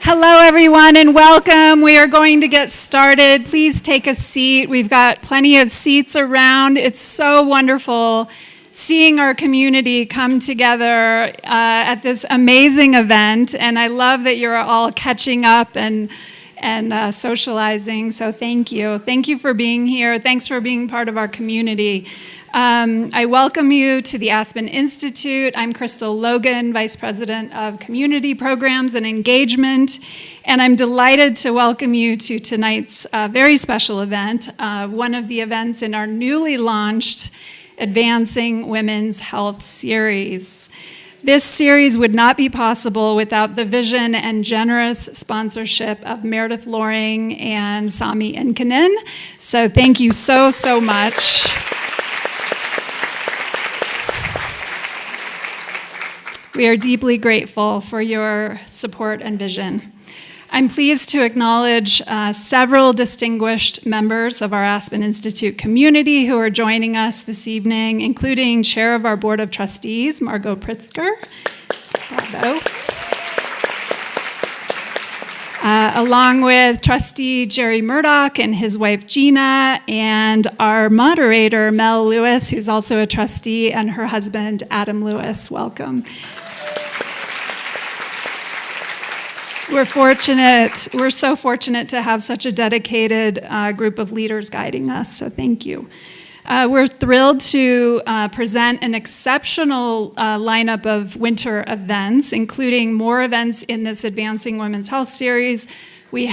Hello, everyone, and welcome. We are going to get started. Please take a seat. We've got plenty of seats around. It's so wonderful seeing our community come together at this amazing event, and I love that you're all catching up and socializing, so thank you. Thank you for being here. Thanks for being part of our community. I welcome you to the Aspen Institute. I'm Crystal Logan, Vice President of Community Programs and Engagement, and I'm delighted to welcome you to tonight's very special event, one of the events in our newly launched Advancing Women's Health series. This series would not be possible without the vision and generous sponsorship of Meredith Loring and Sami Inkinen. So thank you so much. We are deeply grateful for your support and vision. I'm pleased to acknowledge several distinguished members of our Aspen Institute community who are joining us this evening, including Chair of our Board of Trustees, Margot Pritzker. Bravo. Along with Trustee Jerry Murdoch and his wife Gina, and our moderator, Mel Lewis, who's also a trustee, and her husband, Adam Lewis. Welcome. We're so fortunate to have such a dedicated group of leaders guiding us, so thank you. We're thrilled to present an exceptional lineup of winter events, including more events in this Advancing Women's Health series. We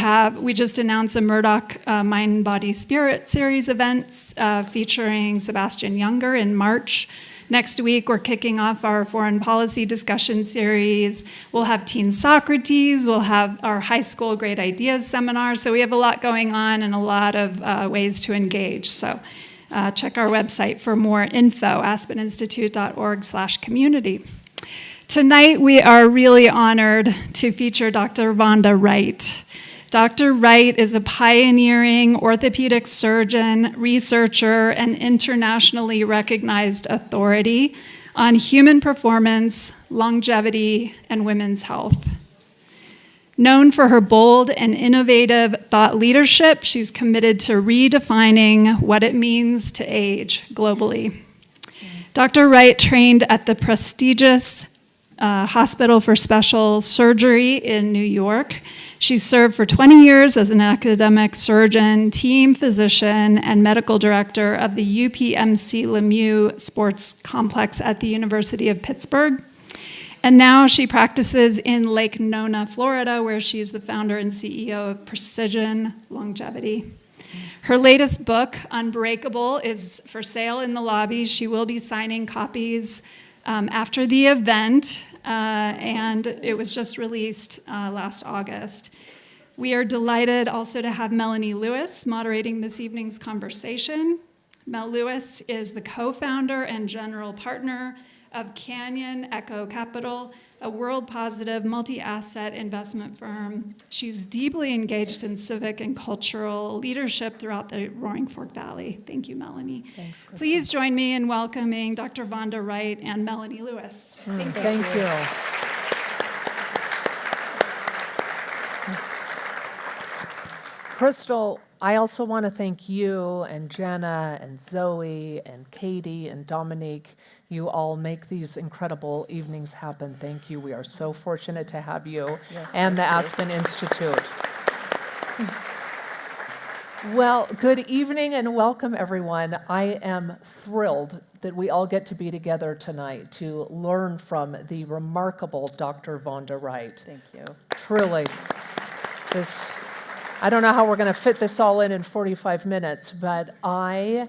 just announced a Murdoch Mind, Body, Spirit series events featuring Sebastian Younger in March. Next week, we're kicking off our foreign policy discussion series. We'll have Teen Socrates. We'll have our high school Great Ideas seminar. So we have a lot going on and a lot of ways to engage. So check our website for more info, aspeninstitute.org/community. Tonight, we are really honored to feature Dr. Vonda Wright. Dr. Wright is a pioneering orthopedic surgeon, researcher, and internationally recognized authority on human performance, longevity, and women's health. Known for her bold and innovative thought leadership, she's committed to redefining what it means to age globally. Dr. Wright trained at the prestigious Hospital for Special Surgery in New York. She served for 20 years as an academic surgeon, team physician, and medical director of the UPMC Lemieux Sports Complex at the University of Pittsburgh. And now she practices in Lake Nona, Florida, where she is the founder and CEO of Precision Longevity. Her latest book, Unbreakable, is for sale in the lobby. She will be signing copies after the event, and it was just released last August. We are delighted also to have Melony Lewis moderating this evening's conversation. Mel Lewis is the co-founder and general partner of Canyon Echo Capital, a world-positive multi-asset investment firm. She's deeply engaged in civic and cultural leadership throughout the Roaring Fork Valley. Thank you, Melony. Thanks, Crystal. Please join me in welcoming Dr. Vonda Wright and Melony Lewis. Thank you. Crystal, I also want to thank you and Jenna and Zoe and Katie and Dominique. You all make these incredible evenings happen. Thank you. We are so fortunate to have you and the Aspen Institute. Well, good evening and welcome, everyone. I am thrilled that we all get to be together tonight to learn from the remarkable Dr. Vonda Wright. Thank you. Truly. I don't know how we're going to fit this all in 45 minutes, but I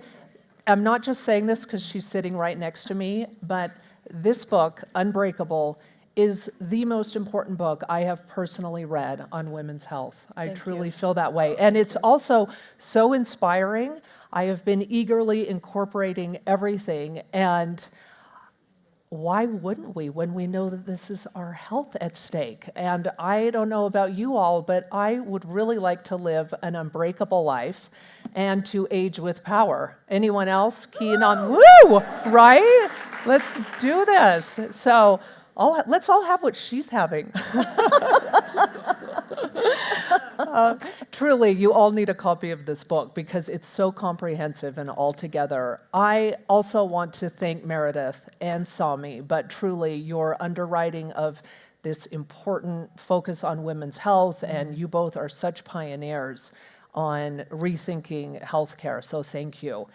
am not just saying this because she's sitting right next to me, but this book, Unbreakable, is the most important book I have personally read on women's health. I truly feel that way. And it's also so inspiring. I have been eagerly incorporating everything, and why wouldn't we when we know that this is our health at stake? And I don't know about you all, but I would really like to live an unbreakable life and to age with power. Anyone else keen on, woo, right? Let's do this. So let's all have what she's having. Truly, you all need a copy of this book because it's so comprehensive and altogether. I also want to thank Meredith and Sami, but truly your underwriting of this important focus on women's health, and you both are such pioneers on rethinking healthcare, so thank you.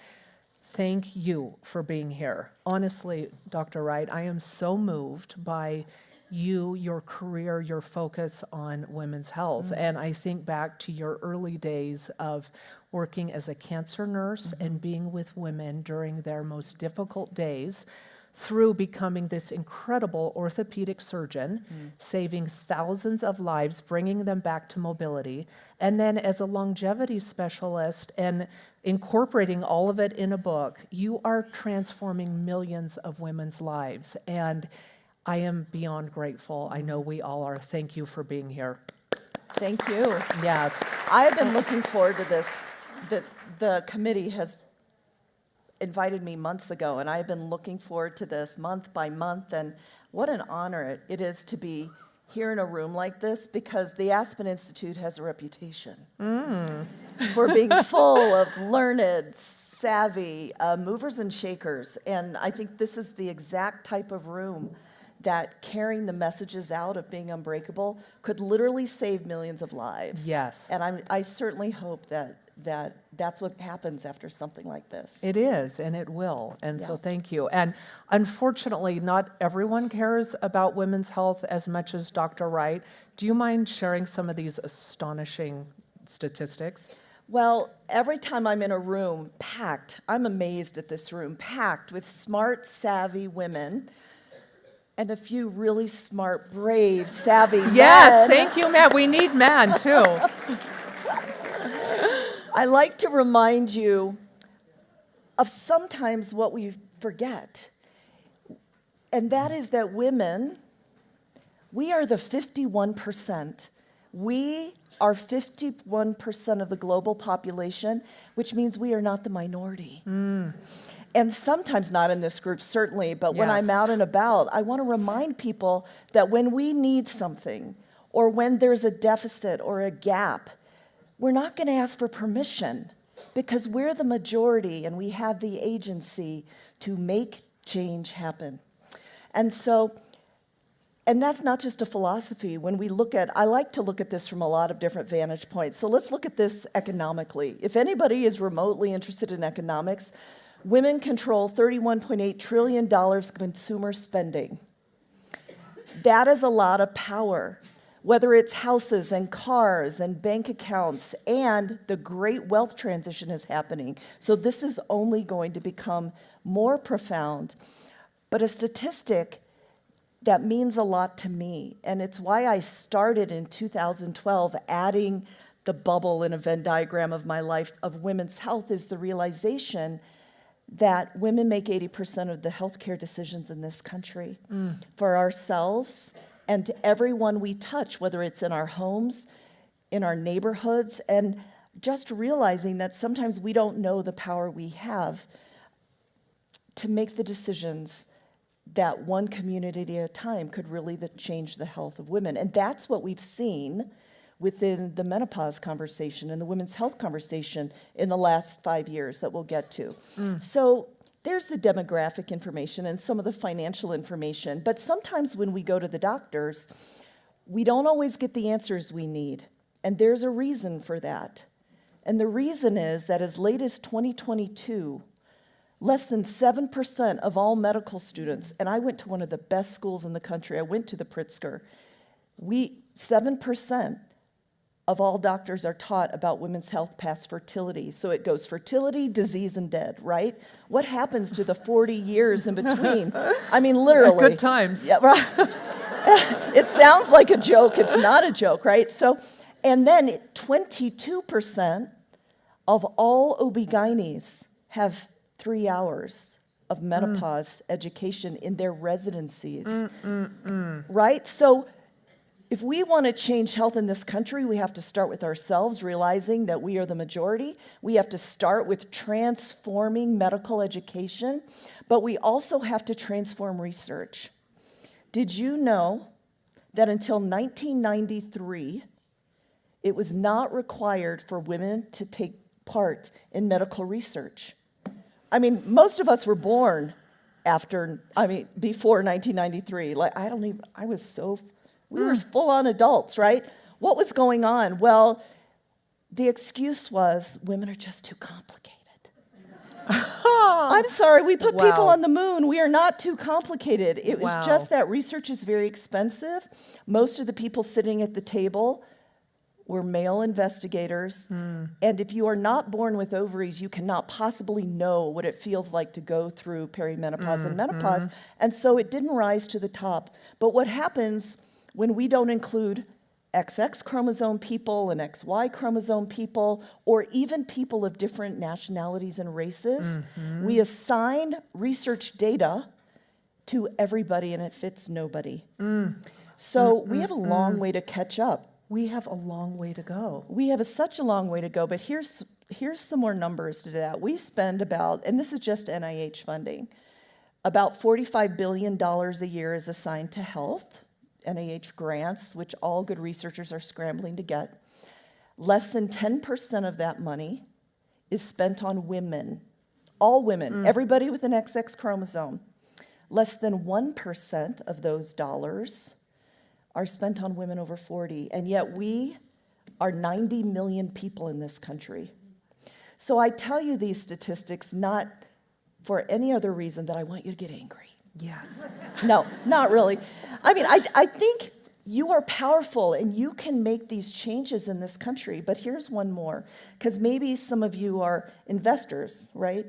Thank you for being here. Honestly, Dr. Wright, I am so moved by you, your career, your focus on women's health. And I think back to your early days of working as a cancer nurse and being with women during their most difficult days through becoming this incredible orthopedic surgeon, saving thousands of lives, bringing them back to mobility, and then as a longevity specialist and incorporating all of it in a book, you are transforming millions of women's lives. And I am beyond grateful. I know we all are. Thank you for being here. Thank you. Yes. I have been looking forward to this. The committee has invited me months ago, and I have been looking forward to this month by month, and what an honor it is to be here in a room like this, because the Aspen Institute has a reputation for being full of learned, savvy movers and shakers, and I think this is the exact type of room that carrying the messages out of being unbreakable could literally save millions of lives. Yes. And I certainly hope that's what happens after something like this. It is, and it will. And so Yeah. thank you. And unfortunately, not everyone cares about women's health as much as Dr. Wright. Do you mind sharing some of these astonishing statistics? Well, every time I'm in a room packed, I'm amazed at this room, packed with smart, savvy women and a few really smart, brave, savvy Yes, men. thank you, Matt. We need men, too. I like to remind you of sometimes what we forget, and that is that women, we are the 51%. We are 51% of the global population, which means we are not the minority. And sometimes not in this group, certainly, but when Yes. I'm out and about, I want to remind people that when we need something, or when there's a deficit or a gap, we're not going to ask for permission, because we're the majority and we have the agency to make change happen. And so, and that's not just a philosophy. When we look at, I like to look at this from a lot of different vantage points. So let's look at this economically. If anybody is remotely interested in economics, women control $31.8 trillion of consumer spending. That is a lot of power, whether it's houses and cars and bank accounts, and the great wealth transition is happening. So this is only going to become more profound. But a statistic that means a lot to me, and it's why I started in 2012 adding the bubble in a Venn diagram of my life of women's health, is the realization that women make 80% of the healthcare decisions in this country for ourselves and to everyone we touch, whether it's in our homes, in our neighborhoods, and just realizing that sometimes we don't know the power we have to make the decisions that one community at a time could really change the health of women. And that's what we've seen within the menopause conversation and the women's health conversation in the last 5 years that we'll get to. So there's the demographic information and some of the financial information, but sometimes when we go to the doctors, we don't always get the answers we need, and there's a reason for that. And the reason is that as late as 2022, less than 7% of all medical students, and I went to one of the best schools in the country, I went to the Pritzker, 7% of all doctors are taught about women's health past fertility. So it goes fertility, disease, and dead, right? What happens to the 40 years in between? I mean, literally. Good times. Yeah, right. It sounds like a joke. It's not a joke, right? So, and then 22% of all OB-GYNs have 3 hours of menopause education in their residencies, right? So if we want to change health in this country, we have to start with ourselves, realizing that we are the majority. We have to start with transforming medical education, but we also have to transform research. Did you know that until 1993, It was not required for women to take part in medical research. I mean, most of us were born before 1993. Like, we were full-on adults, right? What was going on? Well, the excuse was women are just too complicated. I'm sorry, we put people Wow. on the moon. We are not too complicated. It was Wow. just that research is very expensive. Most of the people sitting at the table were male investigators. And if you are not born with ovaries, you cannot possibly know what it feels like to go through perimenopause and menopause. And so it didn't rise to the top. But what happens when we don't include XX chromosome people and XY chromosome people, or even people of different nationalities and races, we assign research data to everybody and it fits nobody. So we have a long way to catch up. We have a long way to go. We have such a long way to go, but here's some more numbers to that. We spend about, and this is just NIH funding, about $45 billion a year is assigned to health, NIH grants, which all good researchers are scrambling to get. Less than 10% of that money is spent on women, all women, everybody with an XX chromosome. Less than 1% of those dollars are spent on women over 40, and yet we are 90 million people in this country. So I tell you these statistics not for any other reason that I want you to get angry. Yes. No, not really. I mean, I think you are powerful and you can make these changes in this country, but here's one more, because maybe some of you are investors, right?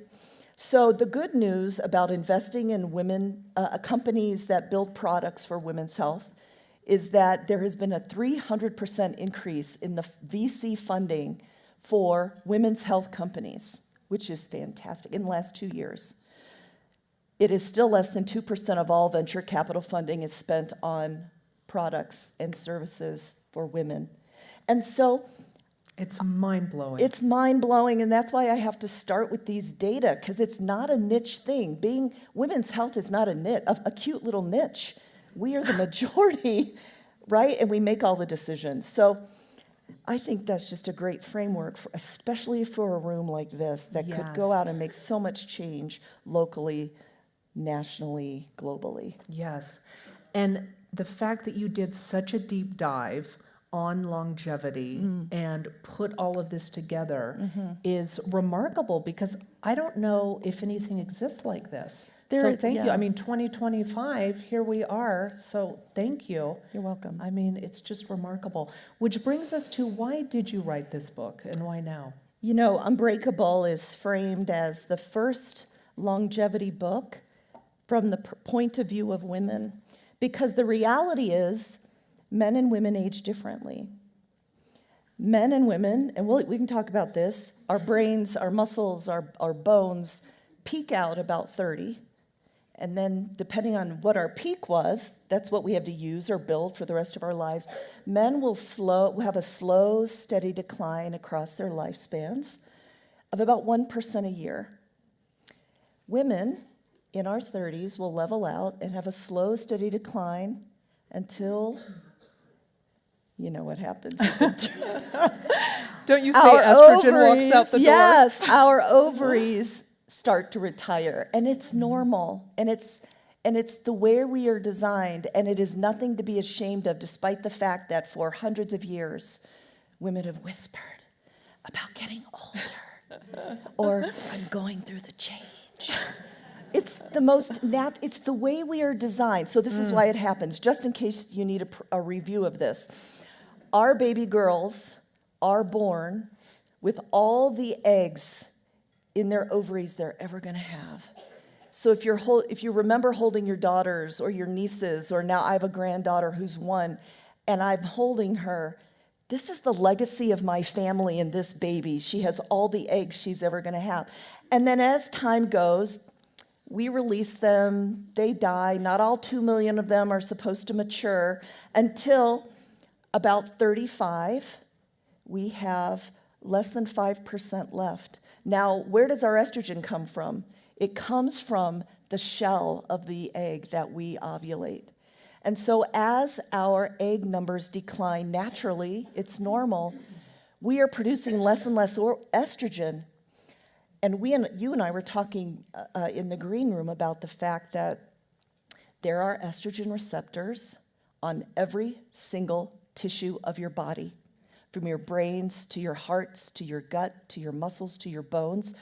So the good news about investing in women, companies that build products for women's health, is that there has been a 300% increase in the VC funding for women's health companies, which is fantastic, in the last 2 years. It is still less than 2% of all venture capital funding is spent on products and services for women. And so It's mind-blowing. it's mind-blowing, and that's why I have to start with these data, because it's not a niche thing. Women's health is not a cute little niche. We are the majority, right? And we make all the decisions. So I think that's just a great framework, especially for a room like this that could go Yes. out and make so much change locally, nationally, globally. Yes. And the fact that you did such a deep dive on longevity and put all of this together is remarkable, because I don't know if anything exists like this. So thank you. yeah. I mean, 2025, here we are. So thank you. You're welcome. I mean, it's just remarkable. Which brings us to, why did you write this book and why now? You know, Unbreakable is framed as the first longevity book from the point of view of women, because the reality is men and women age differently. Men and women, and we can talk about this, our brains, our muscles, our bones peak out about 30. And then depending on what our peak was, that's what we have to use or build for the rest of our lives. Men will have a slow, steady decline across their lifespans of about 1% a year. Women in our 30s will level out and have a slow, steady decline until, you know what happens. Don't you say Our estrogen walks out the door? Yes, our ovaries start to retire, and it's normal, and it's the way we are designed, and it is nothing to be ashamed of, despite the fact that for hundreds of years women have whispered about getting older or I'm going through the change. It's the way we are designed. So this is why it happens, just in case you need a review of this. Our baby girls are born with all the eggs in their ovaries they're ever going to have. So if you remember holding your daughters or your nieces, or now I have a granddaughter who's 1, and I'm holding her, this is the legacy of my family in this baby. She has all the eggs she's ever going to have. And then as time goes, we release them, they die. Not all 2 million of them are supposed to mature until about 35. We have less than 5% left. Now, where does our estrogen come from? It comes from the shell of the egg that we ovulate. And so as our egg numbers decline naturally, it's normal, we are producing less and less estrogen. And you and I were talking in the green room about the fact that there are estrogen receptors on every single tissue of your body, from your brains to your hearts to your gut to your muscles to your bones.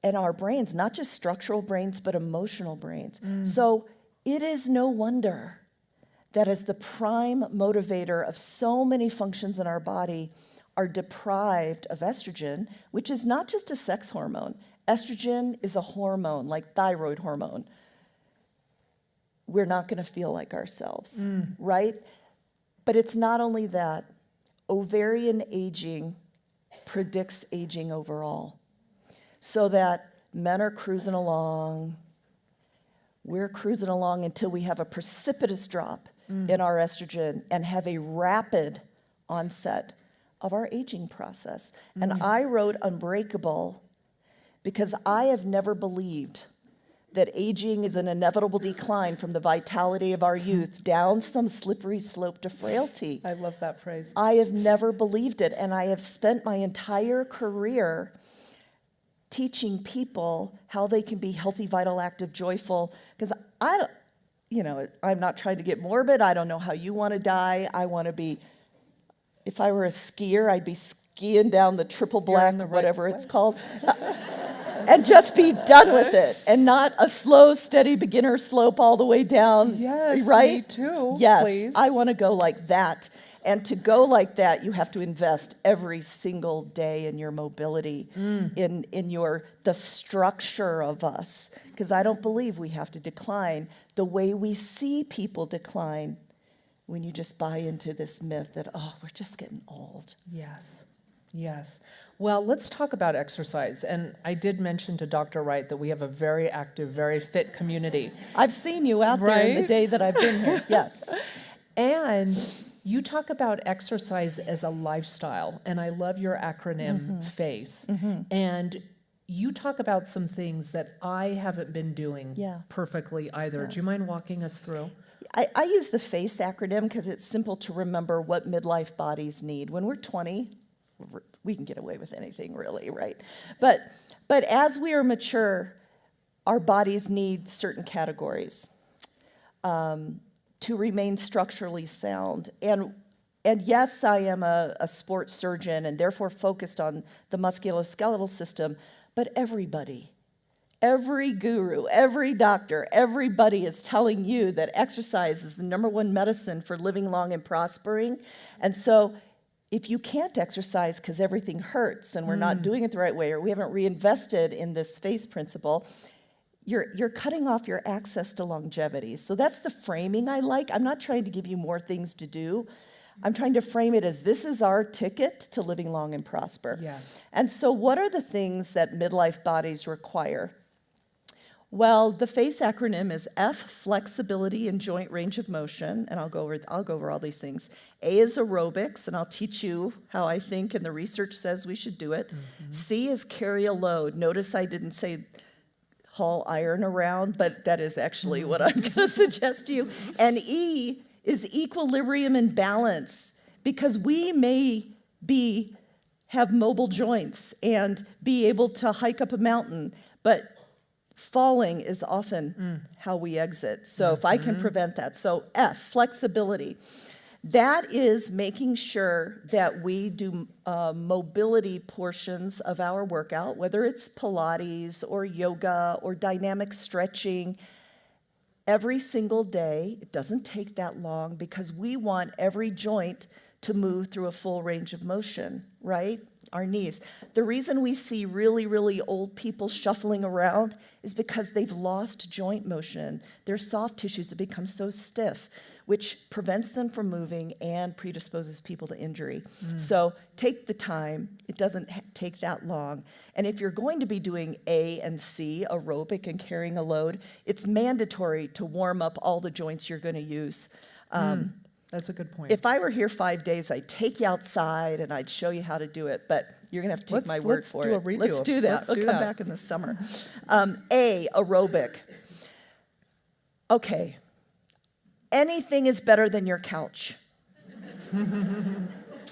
And our brains, not just structural brains, but emotional brains. So it is no wonder that as the prime motivator of so many functions in our body are deprived of estrogen, which is not just a sex hormone. Estrogen is a hormone, like thyroid hormone. We're not going to feel like ourselves, right? But it's not only that. Ovarian aging predicts aging overall. So that men are cruising along, we're cruising along until we have a precipitous drop in our estrogen and have a rapid onset of our aging process. And I wrote Unbreakable because I have never believed that aging is an inevitable decline from the vitality of our youth down some slippery slope to frailty. I love that phrase. I have never believed it, and I have spent my entire career teaching people how they can be healthy, vital, active, joyful, because I'm not trying to get morbid. I don't know how you want to die. I want to be, if I were a skier, I'd be skiing down the triple black, whatever it's called, and just be done with it, and not a slow, steady beginner slope all the way down. Yes, right? me too. Yes, please. I want to go like that. And to go like that, you have to invest every single day in your mobility, in the structure of us. Because I don't believe we have to decline the way we see people decline when you just buy into this myth that, oh, we're just getting old. Yes, yes. Well, let's talk about exercise. And I did mention to Dr. Wright that we have a very active, very fit community. I've seen you out there in the Right? day that I've been here, yes. And you talk about exercise as a lifestyle, and I love your acronym FACE. And you talk about some things that I haven't been doing perfectly either. Do you mind walking us through? I use the FACE acronym because it's simple to remember what midlife bodies need. When we're 20, we can get away with anything really, right? But as we are mature, our bodies need certain categories to remain structurally sound. And yes, I am a sports surgeon and therefore focused on the musculoskeletal system, but everybody, every guru, every doctor, everybody is telling you that exercise is the #1 medicine for living long and prospering. And so if you can't exercise because everything hurts and we're not doing it the right way, or we haven't reinvested in this FACE principle, you're cutting off your access to longevity. So that's the framing I like. I'm not trying to give you more things to do. I'm trying to frame it as this is our ticket to living long and prosper. Yes. And so what are the things that midlife bodies require? Well, the FACE acronym is F, flexibility and joint range of motion, and I'll go over all these things. A is aerobics, and I'll teach you how I think and the research says we should do it. C is carry a load. Notice I didn't say haul iron around, but that is actually what I'm going to suggest to you. And E is equilibrium and balance, because we may have mobile joints and be able to hike up a mountain, but falling is often how we exit. So if I can prevent that. So F, flexibility. That is making sure that we do mobility portions of our workout, whether it's Pilates or yoga or dynamic stretching, every single day. It doesn't take that long because we want every joint to move through a full range of motion, right? Our knees. The reason we see really, really old people shuffling around is because they've lost joint motion. Their soft tissues have become so stiff, which prevents them from moving and predisposes people to injury. So take the time. It doesn't take that long. And if you're going to be doing A and C, aerobic and carrying a load, it's mandatory to warm up all the joints you're going to use. That's a good point. If I were here 5 days, I'd take you outside and I'd show you how to do it, but you're going to have to take my word for it. Let's do that. I'll come back in the summer. A, aerobic. Okay. anything is better than your couch.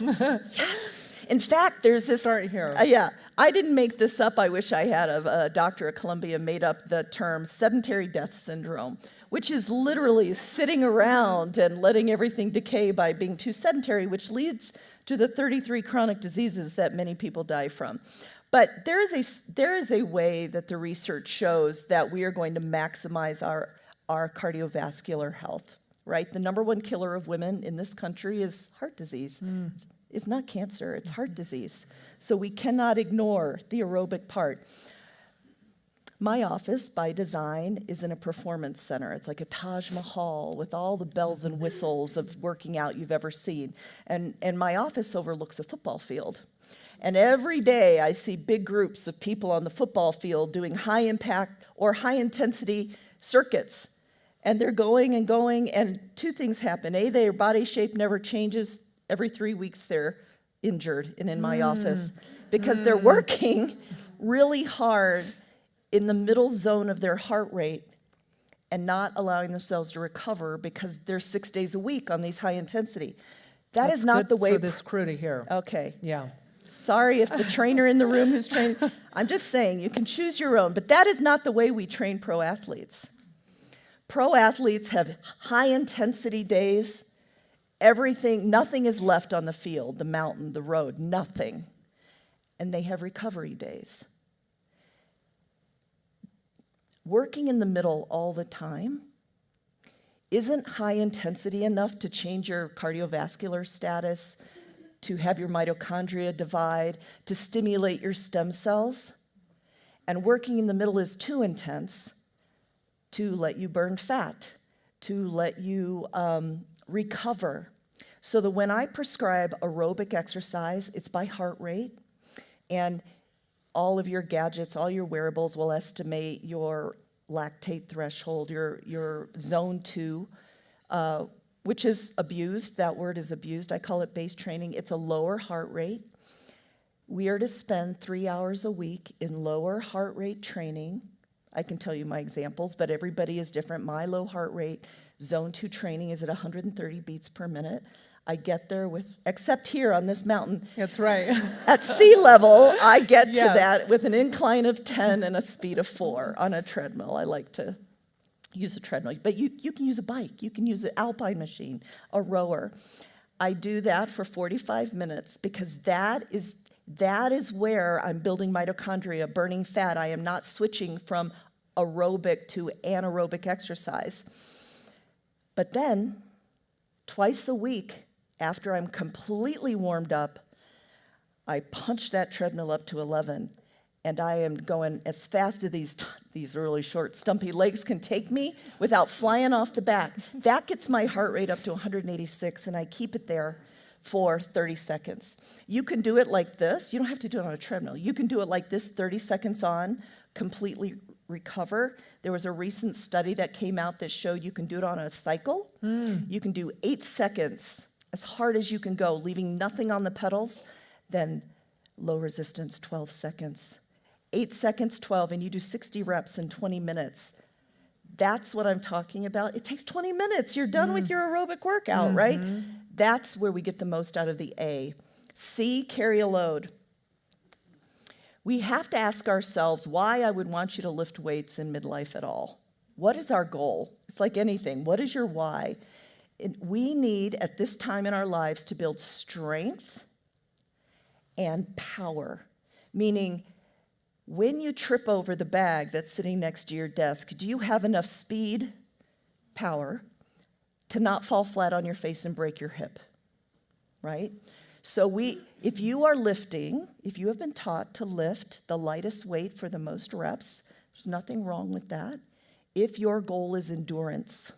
Yes. In fact, there's this... Start here. Yeah. I didn't make this up. I wish I had. A doctor at Columbia made up the term sedentary death syndrome, which is literally sitting around and letting everything decay by being too sedentary, which leads to the 33 chronic diseases that many people die from. But there is a way that the research shows that we are going to maximize our cardiovascular health, right? The number one killer of women in this country is heart disease. It's not cancer, it's heart disease. So we cannot ignore the aerobic part. My office, by design, is in a performance center. It's like a Taj Mahal with all the bells and whistles of working out you've ever seen. And my office overlooks a football field. And every day I see big groups of people on the football field doing high impact or high intensity circuits. And they're going, and two things happen. A, their body shape never changes. Every 3 weeks they're injured and in my office because they're working really hard in the middle zone of their heart rate and not allowing themselves to recover because they're 6 days a week on these high intensity. That's is not the way for this crew to hear. Okay. Yeah. Sorry if the trainer in the room who's training. I'm just saying you can choose your own, but that is not the way we train pro athletes. Pro athletes have high intensity days. Everything, nothing is left on the field, the mountain, the road, nothing. And they have recovery days. Working in the middle all the time isn't high intensity enough to change your cardiovascular status, to have your mitochondria divide, to stimulate your stem cells. And working in the middle is too intense to let you burn fat, to let you recover. So that when I prescribe aerobic exercise, it's by heart rate, and all of your gadgets, all your wearables will estimate your lactate threshold, your zone 2, which is abused. That word is abused. I call it base training. It's a lower heart rate. We are to spend 3 hours a week in lower heart rate training. I can tell you my examples, but everybody is different. My low heart rate zone 2 training is at 130 beats per minute. I get there with, except here on this mountain. That's right. At sea level, I get to Yes. that with an incline of 10 and a speed of 4 on a treadmill. I like to use a treadmill. But you can use a bike. You can use an alpine machine, a rower. I do that for 45 minutes because that is where I'm building mitochondria, burning fat. I am not switching from aerobic to anaerobic exercise. But then, twice a week, after I'm completely warmed up, I punch that treadmill up to 11, and I am going as fast as these really short, stumpy legs can take me without flying off the back. That gets my heart rate up to 186, and I keep it there for 30 seconds. You can do it like this. You don't have to do it on a treadmill. You can do it like this, 30 seconds on, completely recover. There was a recent study that came out that showed you can do it on a cycle. You can do 8 seconds, as hard as you can go, leaving nothing on the pedals, then low resistance, 12 seconds. 8 seconds, 12, and you do 60 reps in 20 minutes. That's what I'm talking about. It takes 20 minutes. You're done with your aerobic workout, right? That's where we get the most out of the A. C, carry a load. We have to ask ourselves why I would want you to lift weights in midlife at all. What is our goal? It's like anything. What is your why? We need, at this time in our lives, to build strength and power, meaning when you trip over the bag that's sitting next to your desk, do you have enough speed, power, to not fall flat on your face and break your hip, right? So if you are lifting, if you have been taught to lift the lightest weight for the most reps, there's nothing wrong with that. If your goal is endurance,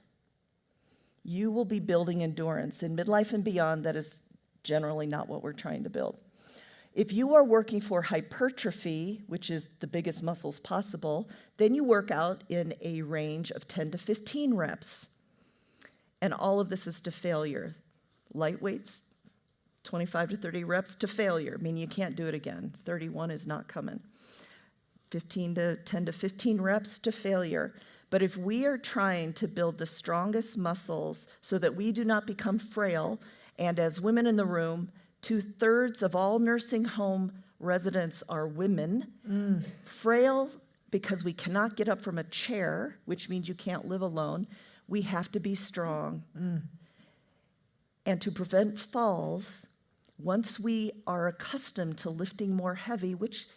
you will be building endurance. In midlife and beyond, that is generally not what we're trying to build. If you are working for hypertrophy, which is the biggest muscles possible, then you work out in a range of 10 to 15 reps. And all of this is to failure. Light weights, 25 to 30 reps to failure, meaning you can't do it again. 31 is not coming. 10 to 15 reps to failure. But if we are trying to build the strongest muscles so that we do not become frail, and as women in the room, 2/3 of all nursing home residents are women, frail because we cannot get up from a chair, which means you can't live alone. We have to be strong. And to prevent falls, once we are accustomed to lifting more heavy, which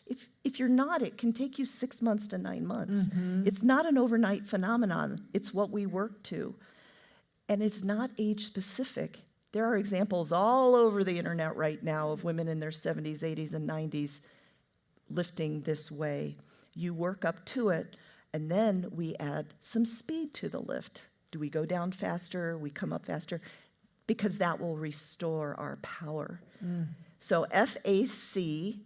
if you're not, it can take you 6 months to 9 months. It's not an overnight phenomenon. It's what we work to. And it's not age specific. There are examples all over the internet right now of women in their 70s, 80s, and 90s lifting this way. You work up to it, and then we add some speed to the lift. Do we go down faster? We come up faster? Because that will restore our power. So FAC,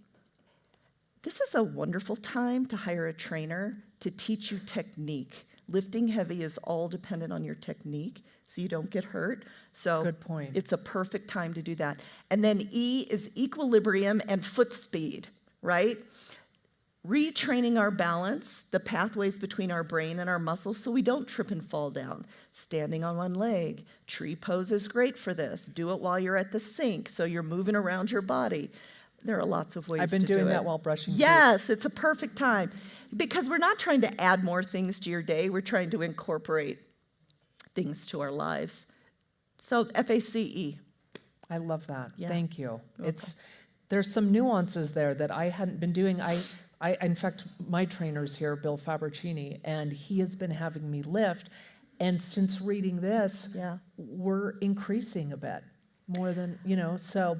this is a wonderful time to hire a trainer to teach you technique. Lifting heavy is all dependent on your technique, so you don't get hurt. So Good point. It's a perfect time to do that. And then E is equilibrium and foot speed, right? Retraining our balance, the pathways between our brain and our muscles so we don't trip and fall down. Standing on one leg. Tree pose is great for this. Do it while you're at the sink so you're moving around your body. There are lots of ways to do it. I've been doing that while brushing teeth. Yes, it's a perfect time. Because we're not trying to add more things to your day, we're trying to incorporate things to our lives. So FACE. I love that. Yeah. Thank you. There's some nuances there that I hadn't been doing. In fact, my trainer's here, Bill Fabricini, and he has been having me lift. And since reading this, we're increasing a bit more than, so,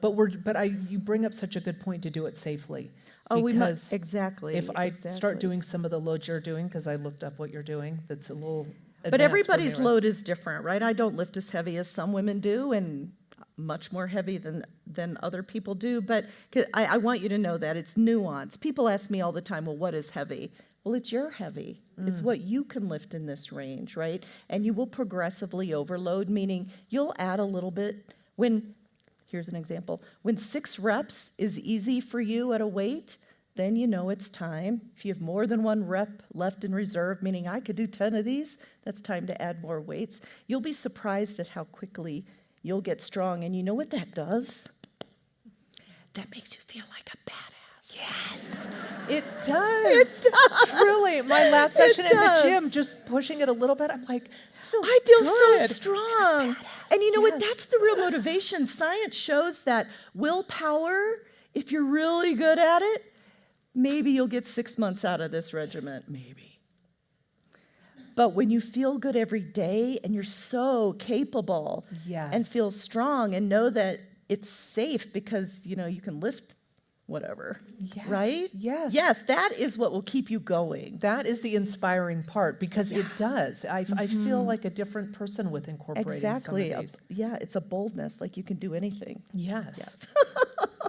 you bring up such a good point to do it safely. Oh, because exactly. if I start doing some of the loads you're doing, because I looked up what you're doing, that's a little advanced But everybody's for me, right? load is different, right? I don't lift as heavy as some women do, and much more heavy than other people do. But I want you to know that it's nuance. People ask me all the time, well, what is heavy? Well, it's your heavy. It's what you can lift in this range, right? And you will progressively overload, meaning you'll add a little bit. Here's an example. When 6 reps is easy for you at a weight, then you know it's time. If you have more than 1 rep left in reserve, meaning I could do 10 of these, that's time to add more weights. You'll be surprised at how quickly you'll get strong. And you know what that does? That makes you feel like a badass. Yes, it does. It does. Truly, my last session in the does. gym, just pushing it a little bit, I'm like, this feels I feel good. so strong. And you know what? Yes. That's the real motivation. Science shows that willpower, if you're really good at it, maybe you'll get 6 months out of this regimen. Maybe. But when you feel good every day and you're so capable and feel strong and know that it's safe because, you can lift whatever, right? Yes. Yes, that is what will keep you going. That is the inspiring part because it does. I feel like a different person with incorporating Exactly. some of these. It's a boldness, like you can do anything. Yes.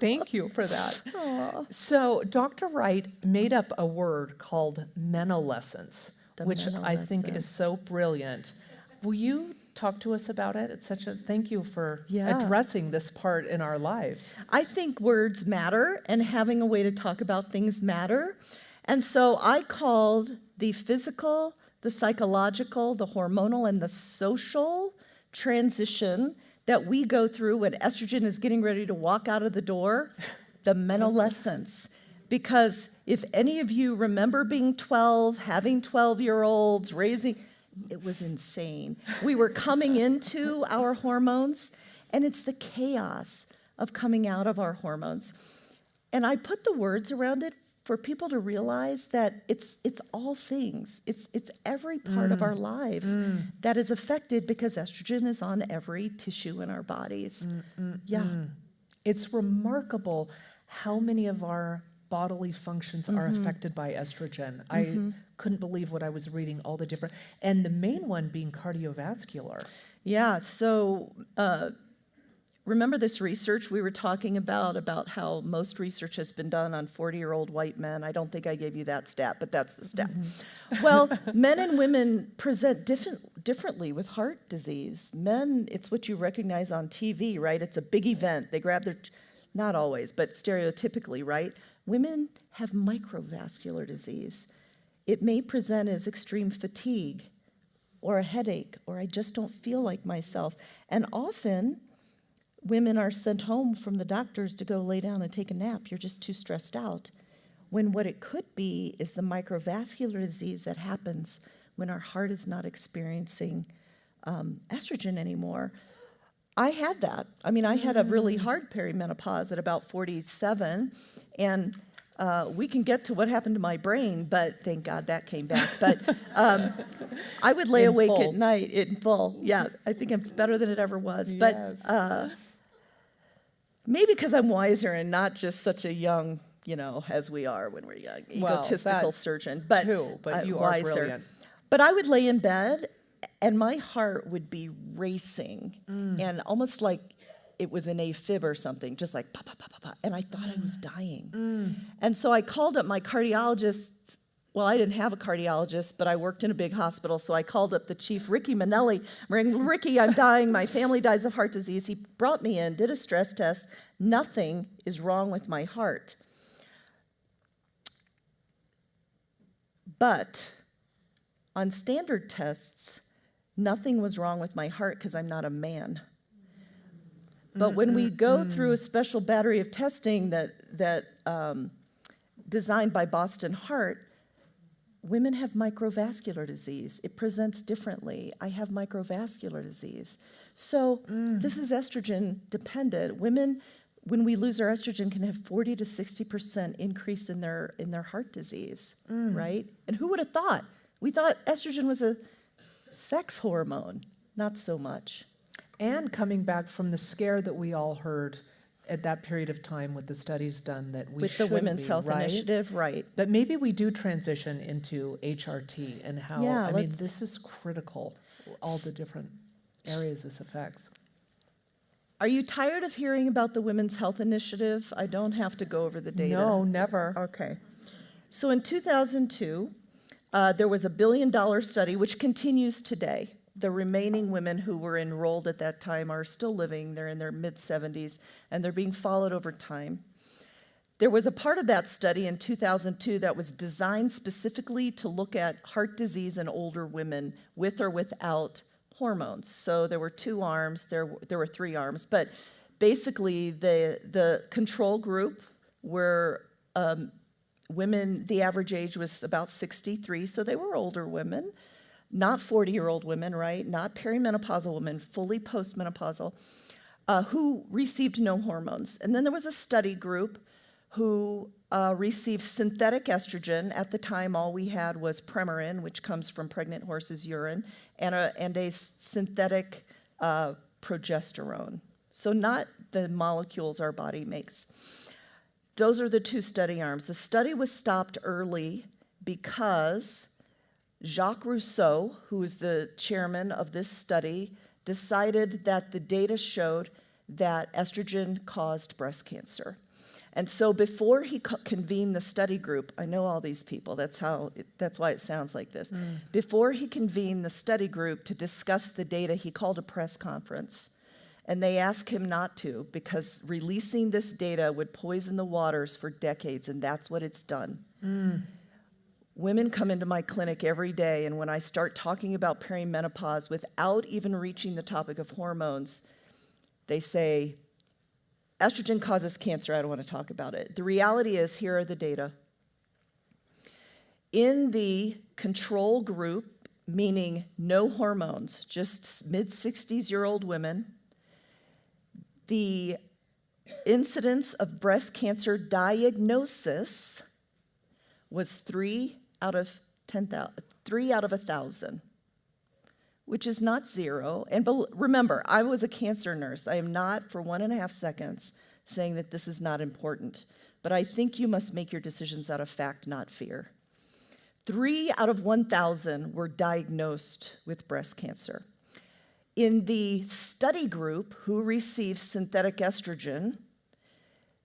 Thank you for that. So Dr. Wright made up a word called menolescence, which I think is so brilliant. Will you talk to us about it? It's such a thank you for addressing this part in our lives. I think words matter, and having a way to talk about things matter. And so I called the physical, the psychological, the hormonal, and the social transition that we go through when estrogen is getting ready to walk out of the door, the menolescence. Because if any of you remember being 12, having 12-year-olds, raising, it was insane. We were coming into our hormones, and it's the chaos of coming out of our hormones. And I put the words around it for people to realize that it's all things. It's every part of our lives that is affected because estrogen is on every tissue in our bodies. It's remarkable how many of our bodily functions are affected by estrogen. I couldn't believe what I was reading, all the different, and the main one being cardiovascular. Yeah, so remember this research we were talking about how most research has been done on 40-year-old white men? I don't think I gave you that stat, but that's the stat. Well, men and women present differently with heart disease. Men, it's what you recognize on TV, right? It's a big event. They grab their, not always, but stereotypically, right? Women have microvascular disease. It may present as extreme fatigue, or a headache, or I just don't feel like myself. And often, women are sent home from the doctors to go lay down and take a nap. You're just too stressed out. When what it could be is the microvascular disease that happens when our heart is not experiencing estrogen anymore. I had that. I mean, I had a really hard perimenopause at about 47, and we can get to what happened to my brain, but thank God that came back. But I would lay In awake full. at night in full. Yeah, I think it's better than it ever was. Yes. But maybe because I'm wiser and not just such a young, as we are when we're young, Well, egotistical that surgeon. But too, but you are wiser. brilliant. But I would lay in bed, and my heart would be racing, and almost like it was an AFib or something, just like pa pa pa pa pa, and I thought I was dying. And so I called up my cardiologist. Well, I didn't have a cardiologist, but I worked in a big hospital, so I called up the chief, Ricky Manelli. Ricky, I'm dying. My family dies of heart disease. He brought me in, did a stress test. Nothing is wrong with my heart. But on standard tests, nothing was wrong with my heart because I'm not a man. But when we go through a special battery of testing that designed by Boston Heart, women have microvascular disease. It presents differently. I have microvascular disease. So this is estrogen dependent. Women, when we lose our estrogen, can have 40 to 60% increase in their heart disease, right? And who would have thought? We thought estrogen was a sex hormone. Not so much. And coming back from the scare that we all heard at that period of time with the studies done that we With should the Women's be, Health right? Initiative, right. But maybe we do transition into HRT and how, Yeah, I mean, let's- this is critical, all the different areas this affects. Are you tired of hearing about the Women's Health Initiative? I don't have to go over the data. No, never. Okay. So in 2002, there was $1 billion study, which continues today. The remaining women who were enrolled at that time are still living. They're in their mid-70s, and they're being followed over time. There was a part of that study in 2002 that was designed specifically to look at heart disease in older women with or without hormones. So there were 2 arms, there were 3 arms, but basically the control group were women, the average age was about 63, so they were older women, not 40-year-old women, right? Not perimenopausal women, fully postmenopausal, who received no hormones. And then there was a study group who received synthetic estrogen. At the time, all we had was Premarin, which comes from pregnant horses' urine, and a synthetic progesterone. So not the molecules our body makes. Those are the 2 study arms. The study was stopped early because Jacques Rousseau, who is the chairman of this study, decided that the data showed that estrogen caused breast cancer. And so before he convened the study group, I know all these people, that's why it sounds like this. Before he convened the study group to discuss the data, he called a press conference. And they asked him not to, because releasing this data would poison the waters for decades, and that's what it's done. Women come into my clinic every day, and when I start talking about perimenopause without even reaching the topic of hormones, they say, estrogen causes cancer, I don't want to talk about it. The reality is, here are the data. In the control group, meaning no hormones, just mid-60s-year-old women, the incidence of breast cancer diagnosis was 3 out of 1,000, which is not 0. And remember, I was a cancer nurse. I am not for 1.5 seconds saying that this is not important, but I think you must make your decisions out of fact, not fear. 3 out of 1,000 were diagnosed with breast cancer. In the study group who received synthetic estrogen,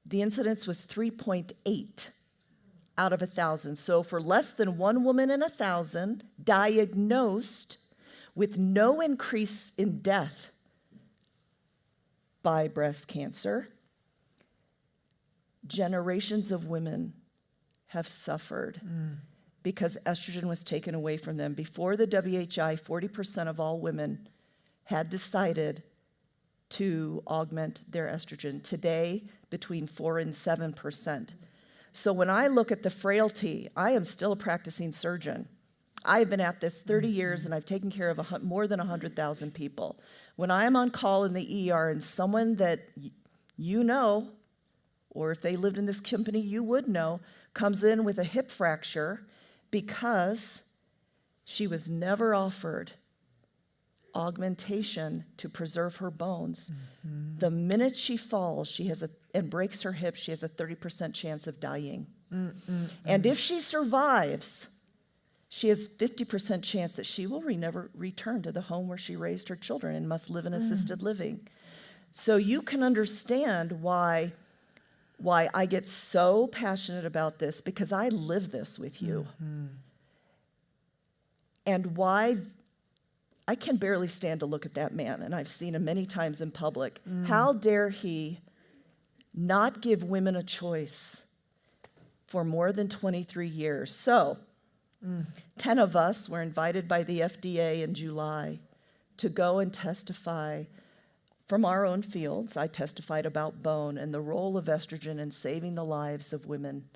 the incidence was 3.8 out of 1,000. So for less than 1 woman in 1,000 diagnosed with no increase in death by breast cancer, generations of women have suffered because estrogen was taken away from them. Before the WHI, 40% of all women had decided to augment their estrogen. Today, between 4 and 7%. So when I look at the frailty, I am still a practicing surgeon. I've been at this 30 years, and I've taken care of more than 100,000 people. When I'm on call in the ER and someone that you know, or if they lived in this company, you would know, comes in with a hip fracture because she was never offered augmentation to preserve her bones. The minute she falls, and breaks her hip, she has a 30% chance of dying. And if she survives, she has 50% chance that she will never return to the home where she raised her children and must live in assisted living. So you can understand why I get so passionate about this, because I live this with you. And why I can barely stand to look at that man, and I've seen him many times in public. How dare he not give women a choice for more than 23 years? So, 10 of us were invited by the FDA in July to go and testify from our own fields. I testified about bone and the role of estrogen in saving the lives of women.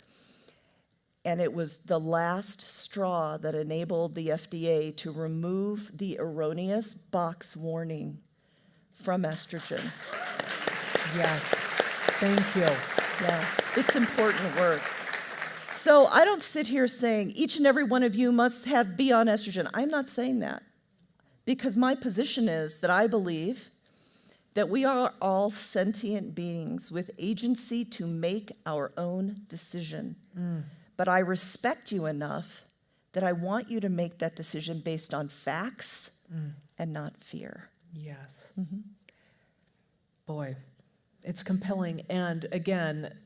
And it was the last straw that enabled the FDA to remove the erroneous box warning from estrogen. Yes, thank you. Yeah, it's important work. So I don't sit here saying each and every one of you must be on estrogen. I'm not saying that, because my position is that I believe that we are all sentient beings with agency to make our own decision. But I respect you enough that I want you to make that decision based on facts and not fear. Yes. Boy, it's compelling. And again,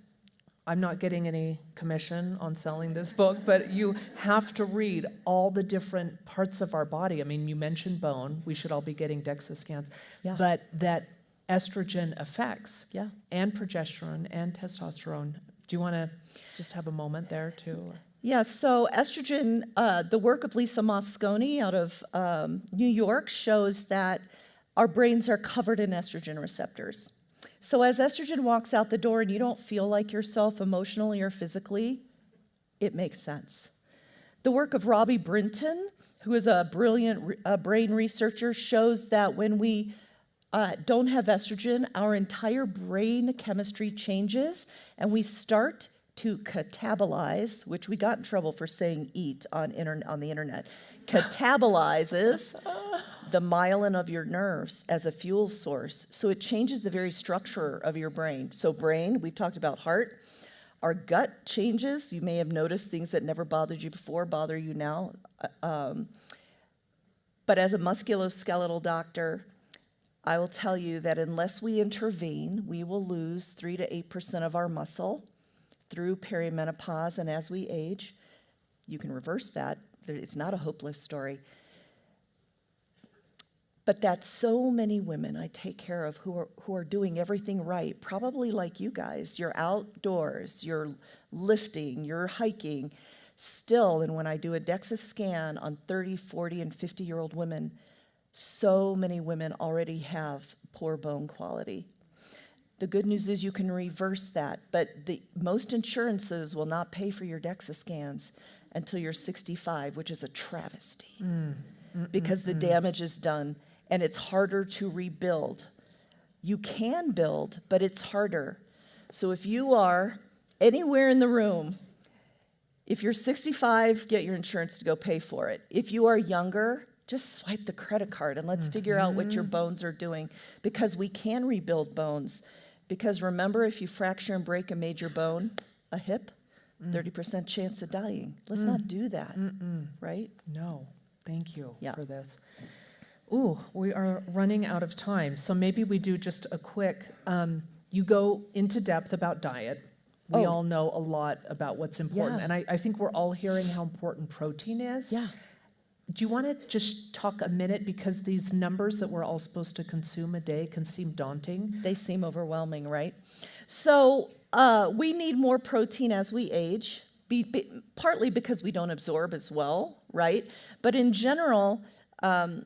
I'm not getting any commission on selling this book, but you have to read all the different parts of our body. I mean, you mentioned bone. We should all be getting DEXA scans. Yeah. But that estrogen affects, Yeah. and progesterone and testosterone. Do you want to just have a moment there too? Yeah, so estrogen, the work of Lisa Mosconi out of New York shows that our brains are covered in estrogen receptors. So as estrogen walks out the door and you don't feel like yourself emotionally or physically, it makes sense. The work of Robbie Brinton, who is a brilliant brain researcher, shows that when we don't have estrogen, our entire brain chemistry changes, and we start to catabolize, which we got in trouble for saying eat on the internet, catabolizes the myelin of your nerves as a fuel source. So it changes the very structure of your brain. So brain, we've talked about heart. Our gut changes. You may have noticed things that never bothered you before bother you now. But as a musculoskeletal doctor, I will tell you that unless we intervene, we will lose 3 to 8% of our muscle through perimenopause and as we age. You can reverse that. It's not a hopeless story. But that's so many women I take care of who are doing everything right, probably like you guys. You're outdoors, you're lifting, you're hiking. Still, and when I do a DEXA scan on 30, 40, and 50-year-old women, so many women already have poor bone quality. The good news is you can reverse that, but most insurances will not pay for your DEXA scans until you're 65, which is a travesty because the damage is done and it's harder to rebuild. You can build, but it's harder. So if you are anywhere in the room, if you're 65, get your insurance to go pay for it. If you are younger, just swipe the credit card and let's figure out what your bones are doing, because we can rebuild bones. Because remember, if you fracture and break a major bone, a hip, 30% chance of dying. Let's not do that, right? No, thank you Yeah. for this. Ooh, we are running out of time, so maybe we do just a quick, you go into depth about diet. We all know a lot about what's important, Yeah. and I think we're all hearing how important protein is. Yeah. Do you want to just talk a minute, because these numbers that we're all supposed to consume a day can seem daunting? They seem overwhelming, right? So we need more protein as we age. partly because we don't absorb as well, right? But in general, I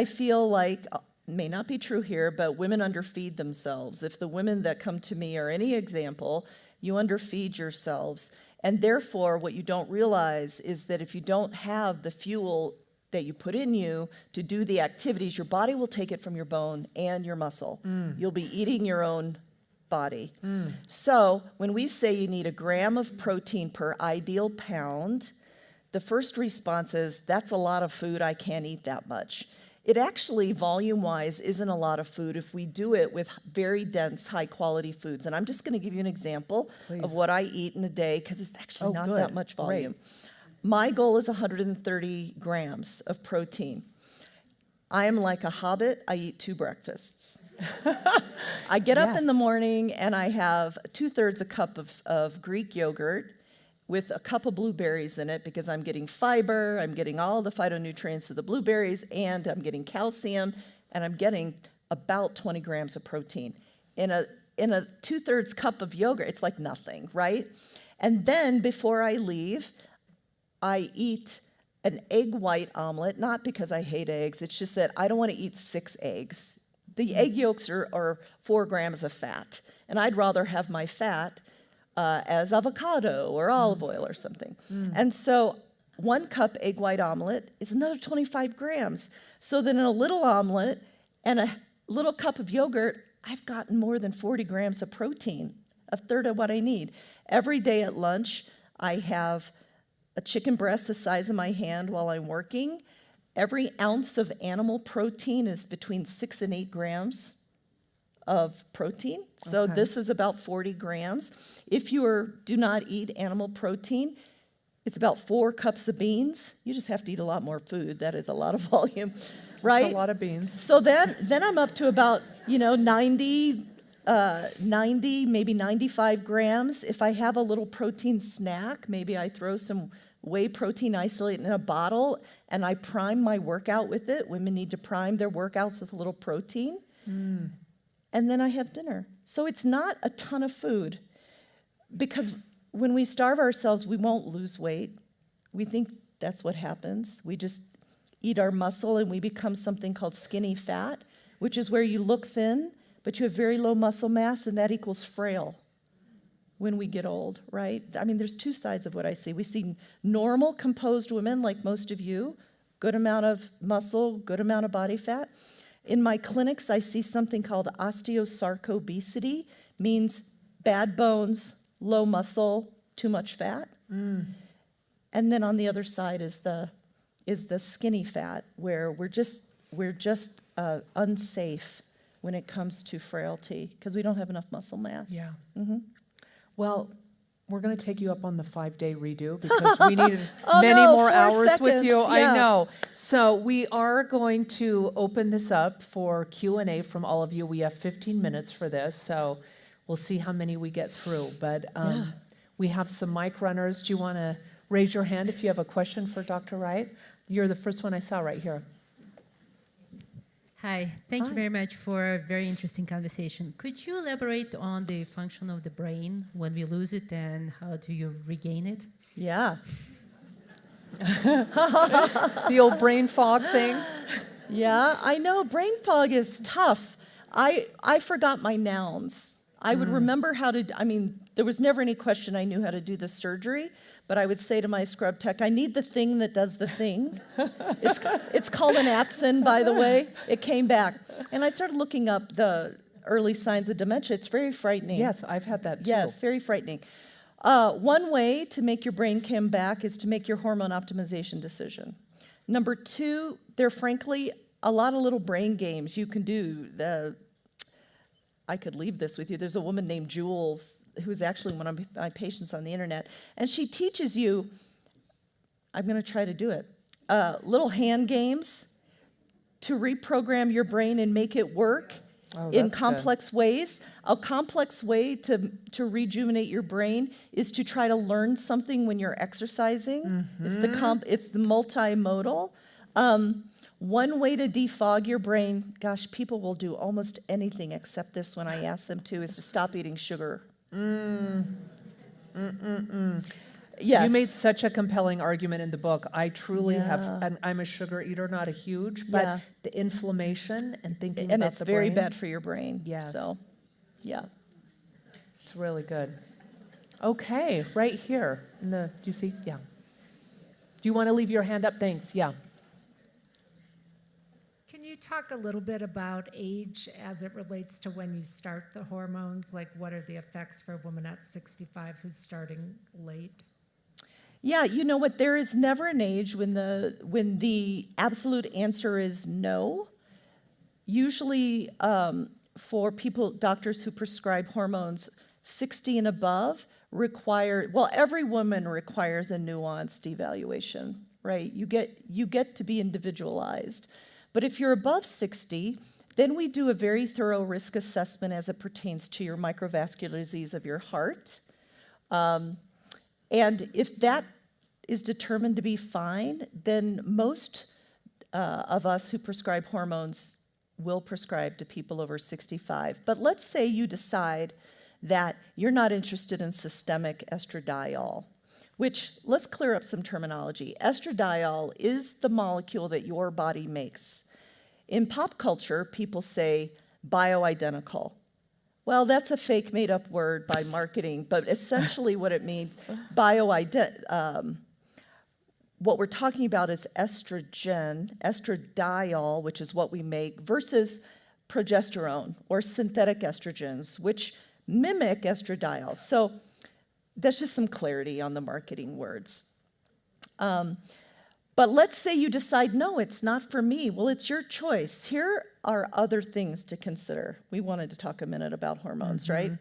feel like, may not be true here, but women underfeed themselves. If the women that come to me are any example, you underfeed yourselves. And therefore, what you don't realize is that if you don't have the fuel that you put in you to do the activities, your body will take it from your bone and your muscle. You'll be eating your own body. So when we say you need a gram of protein per ideal pound, the first response is, that's a lot of food, I can't eat that much. It actually, volume-wise, isn't a lot of food if we do it with very dense, high-quality foods. And I'm just going to give you an example of what I eat in a day, because it's actually not that much volume. My goal is 130 grams of protein. I am like a hobbit. I eat 2 breakfasts. I get up in the morning, and I have 2/3 a cup of Greek yogurt with a cup of blueberries in it, because I'm getting fiber, I'm getting all the phytonutrients of the blueberries, and I'm getting calcium, and I'm getting about 20 grams of protein. In a 2/3 cup of yogurt, it's like nothing, right? And then before I leave, I eat an egg white omelet, not because I hate eggs, it's just that I don't want to eat 6 eggs. The egg yolks are 4 grams of fat, and I'd rather have my fat as avocado or olive oil or something. And so 1 cup egg white omelet is another 25 grams. So then in a little omelet and a little cup of yogurt, I've gotten more than 40 grams of protein, 1/3 of what I need. Every day at lunch, I have a chicken breast the size of my hand while I'm working. Every ounce of animal protein is between 6 and 8 grams of protein. So this is about 40 grams. If you do not eat animal protein, it's about 4 cups of beans. You just have to eat a lot more food. That is a lot of volume, right? That's a lot of beans. So then I'm up to about 90, maybe 95 grams. If I have a little protein snack, maybe I throw some whey protein isolate in a bottle and I prime my workout with it. Women need to prime their workouts with a little protein. And then I have dinner. So it's not a ton of food, because when we starve ourselves, we won't lose weight. We think that's what happens. We just eat our muscle and we become something called skinny fat, which is where you look thin, but you have very low muscle mass, and that equals frail when we get old, right? I mean, there's 2 sides of what I see. We see normal, composed women like most of you, good amount of muscle, good amount of body fat. In my clinics, I see something called osteosarcobesity, means bad bones, low muscle, too much fat. And then on the other side is the skinny fat, where we're just unsafe when it comes to frailty, because we don't have enough muscle mass. Yeah. Well, we're going to take you up on the 5-day redo, because we needed many more 4 hours with you. seconds, yeah. I know. So we are going to open this up for Q&A from all of you. We have 15 minutes for this, so we'll see how many we get through. But we have some mic runners. Do you want to raise your hand if you have a question for Dr. Wright? You're the first one I saw right here. Hi, thank you very much for a very interesting conversation. Could you elaborate on the function of the brain when we lose it, and how do you regain it? Yeah. The old brain fog thing. Yeah, I know. Brain fog is tough. I forgot my nouns. I would remember how to, there was never any question I knew how to do the surgery, but I would say to my scrub tech, I need the thing that does the thing. It's called an Atson, by the way. It came back. And I started looking up the early signs of dementia. It's very frightening. Yes, I've had that too. Yes, very frightening. One way to make your brain come back is to make your hormone optimization decision. Number 2, there are frankly a lot of little brain games you can do. I could leave this with you. There's a woman named Jules who's actually one of my patients on the internet, and she teaches you, I'm going to try to do it, little hand games to reprogram your brain and make it work in complex ways. A complex way to rejuvenate your brain is to try to learn something when you're exercising. It's the multimodal. One way to defog your brain, gosh, people will do almost anything except this when I ask them to, is to stop eating sugar. Yes. You made such a compelling argument in the book. I truly have, Yeah. and I'm a sugar eater, not a huge, but Yeah. the inflammation and thinking And about it's the very brain, bad for your brain. Yes. So, yeah. it's really good. Okay, right here in the, do you see? Yeah. Do you want to leave your hand up? Thanks, yeah. Can you talk a little bit about age as it relates to when you start the hormones? Like, what are the effects for a woman at 65 who's starting late? Yeah, you know what? There is never an age when the absolute answer is no. Usually, for doctors who prescribe hormones, 60 and above every woman requires a nuanced evaluation, right? You get to be individualized. But if you're above 60, then we do a very thorough risk assessment as it pertains to your microvascular disease of your heart. And if that is determined to be fine, then most of us who prescribe hormones will prescribe to people over 65. But let's say you decide that you're not interested in systemic estradiol, which, let's clear up some terminology. Estradiol is the molecule that your body makes. In pop culture, people say bioidentical. Well, that's a fake made-up word by marketing, but essentially what it means, what we're talking about is estrogen, estradiol, which is what we make, versus progesterone or synthetic estrogens, which mimic estradiol. So that's just some clarity on the marketing words. But let's say you decide, no, it's not for me. Well, it's your choice. Here are other things to consider. We wanted to talk a minute about hormones, right?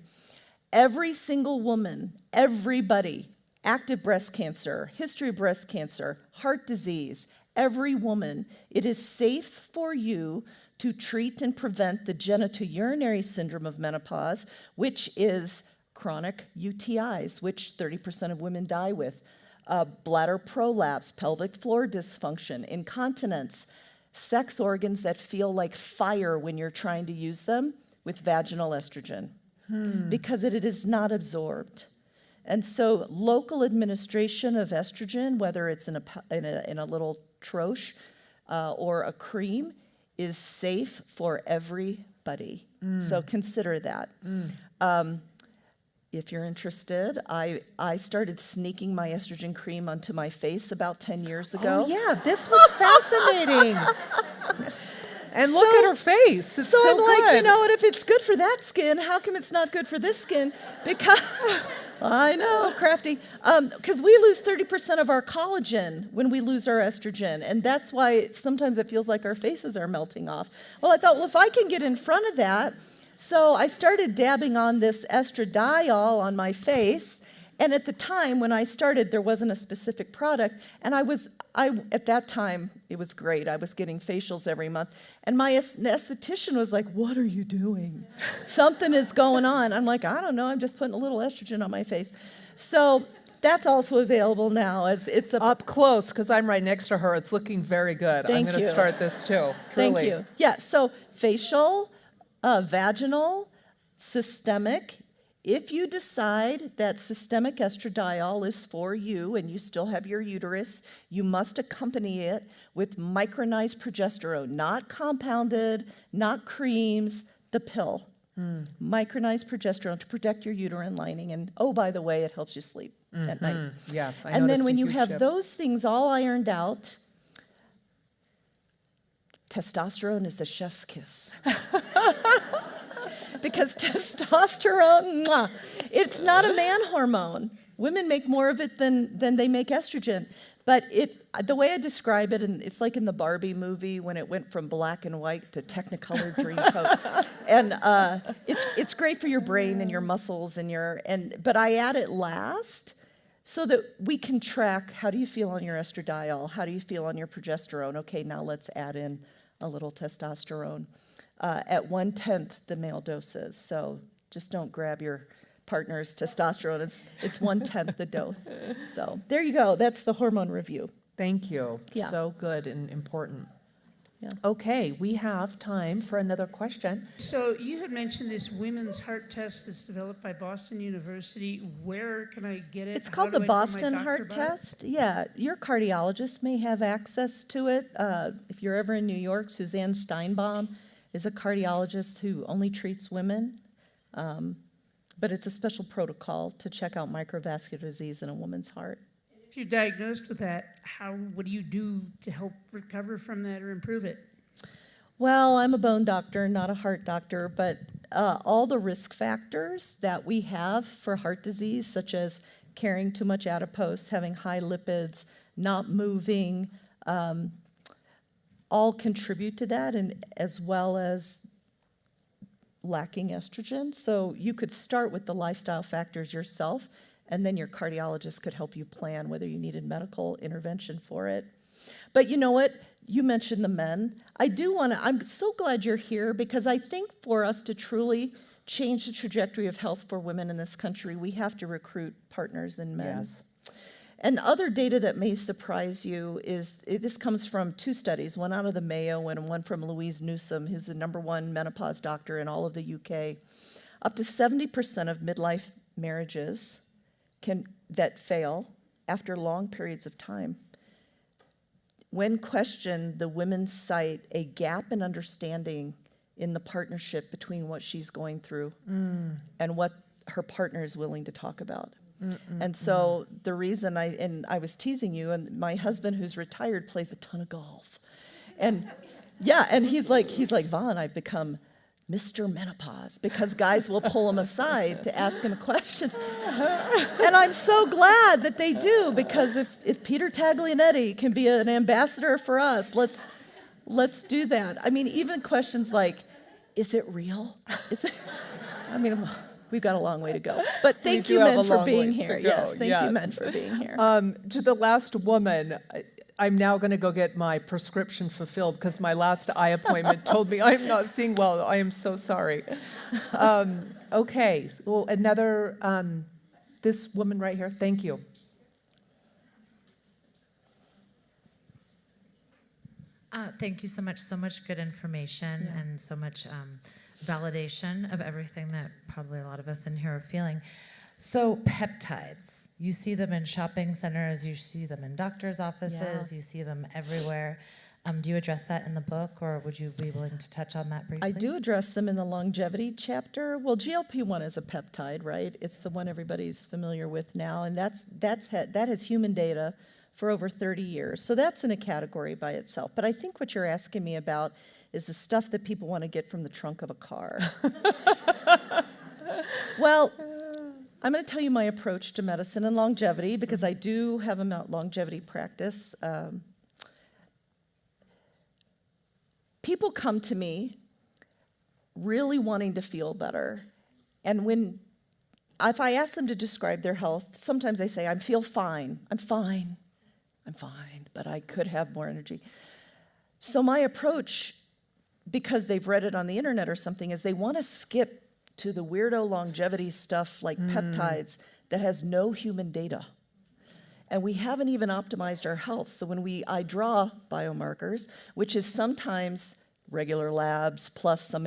Every single woman, everybody, active breast cancer, history of breast cancer, heart disease, every woman, it is safe for you to treat and prevent the genitourinary syndrome of menopause, which is chronic UTIs, which 30% of women die with, bladder prolapse, pelvic floor dysfunction, incontinence, sex organs that feel like fire when you're trying to use them with vaginal estrogen, because it is not absorbed. And so local administration of estrogen, whether it's in a little troche or a cream, is safe for everybody. So consider that. If you're interested, I started sneaking my estrogen cream onto my face about 10 years ago. Oh, yeah, this was fascinating. And look at her face. It's so I'm good. like, you know what, if it's good for that skin, how come it's not good for this skin? Because, I know, crafty. Because we lose 30% of our collagen when we lose our estrogen. And that's why sometimes it feels like our faces are melting off. Well, I thought, well, if I can get in front of that. So I started dabbing on this estradiol on my face. And at the time when I started, there wasn't a specific product. And at that time, it was great. I was getting facials every month. And my esthetician was like, what are you doing? Something is going on. I'm like, I don't know. I'm just putting a little estrogen on my face. So that's also available now. It's Up close, because I'm right next to her. It's looking very good. I'm Thank going to you. start this too. Truly. Thank you. Yeah, so facial, vaginal, systemic. If you decide that systemic estradiol is for you and you still have your uterus, you must accompany it with micronized progesterone, not compounded, not creams, the pill. Micronized progesterone to protect your uterine lining. And oh, by the way, it helps you sleep at night. Yes, I And then noticed when a you huge have shift. those things all ironed out, testosterone is the chef's kiss. Because testosterone, it's not a man hormone. Women make more of it than they make estrogen. But the way I describe it, and it's like in the Barbie movie when it went from black and white to Technicolor Dreamcoat. And it's great for your brain and your muscles but I add it last so that we can track, how do you feel on your estradiol? How do you feel on your progesterone? Okay, now let's add in a little testosterone. At 1/10 the male doses. So just don't grab your partner's testosterone. It's 1/10 the dose. So there you go. That's the hormone review. Thank you. Yeah. So good and important. Okay, we have time for another question. So you had mentioned this women's heart test that's developed by Boston University. Where can I get it? It's How called do the I tell my Boston doctor Heart about it? Test. Yeah, your cardiologist may have access to it. If you're ever in New York, Suzanne Steinbaum is a cardiologist who only treats women. But it's a special protocol to check out microvascular disease in a woman's heart. If you're diagnosed with that, what do you do to help recover from that or improve it? Well, I'm a bone doctor, not a heart doctor, but all the risk factors that we have for heart disease, such as carrying too much adipose, having high lipids, not moving, all contribute to that, and as well as lacking estrogen. So you could start with the lifestyle factors yourself, and then your cardiologist could help you plan whether you needed medical intervention for it. But you know what? You mentioned the men. I'm so glad you're here, because I think for us to truly change the trajectory of health for women in this country, we have to recruit partners in men. Yes. And other data that may surprise you is, this comes from 2 studies, one out of the Mayo and one from Louise Newsom, who's the #1 menopause doctor in all of the UK. Up to 70% of midlife marriages that fail after long periods of time. When questioned, the women cite a gap in understanding in the partnership between what she's going through and what her partner is willing to talk about. And so the reason I was teasing you, and my husband, who's retired, plays a ton of golf. And yeah, and he's like, Vaughn, I've become Mr. Menopause, because guys will pull him aside to ask him questions. And I'm so glad that they do, because if Peter Taglianetti can be an ambassador for us, let's do that. I mean, even questions like, is it real? We've got a long way to go. But thank you, men, for being here. Yes, thank you, men, for being here. To the last woman, I'm now going to go get my prescription fulfilled, because my last eye appointment told me I'm not seeing well. I am so sorry. Okay, well, this woman right here, thank you. Thank you so much. So much good information and so much validation of everything that probably a lot of us in here are feeling. So peptides, you see them in shopping centers, you see them in doctors' offices, you see them everywhere. Do you address that in the book, or would you be willing to touch on that briefly? I do address them in the longevity chapter. Well, GLP-1 is a peptide, right? It's the one everybody's familiar with now, and that has human data for over 30 years. So that's in a category by itself. But I think what you're asking me about is the stuff that people want to get from the trunk of a car. Well, I'm going to tell you my approach to medicine and longevity, because I do have a longevity practice. People come to me really wanting to feel better. And if I ask them to describe their health, sometimes they say, I feel fine. I'm fine, but I could have more energy. So my approach, because they've read it on the internet or something, is they want to skip to the weirdo longevity stuff like peptides that has no human data. And we haven't even optimized our health. So I draw biomarkers, which is sometimes regular labs plus some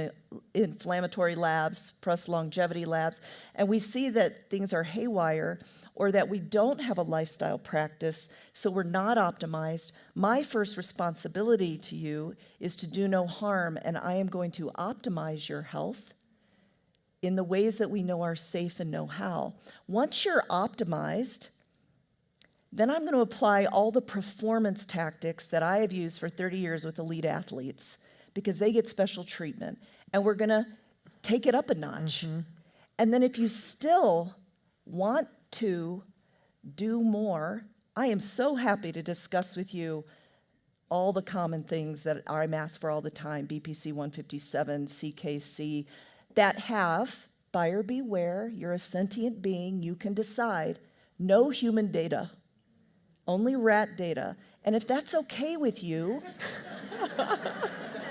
inflammatory labs plus longevity labs, and we see that things are haywire or that we don't have a lifestyle practice, so we're not optimized. My first responsibility to you is to do no harm, and I am going to optimize your health in the ways that we know are safe and know how. Once you're optimized, then I'm going to apply all the performance tactics that I have used for 30 years with elite athletes, because they get special treatment. And we're going to take it up a notch. And then if you still want to do more, I am so happy to discuss with you all the common things that I'm asked for all the time, BPC 157, CKC, that have, buyer beware, you're a sentient being, you can decide, no human data, only rat data. And if that's okay with you,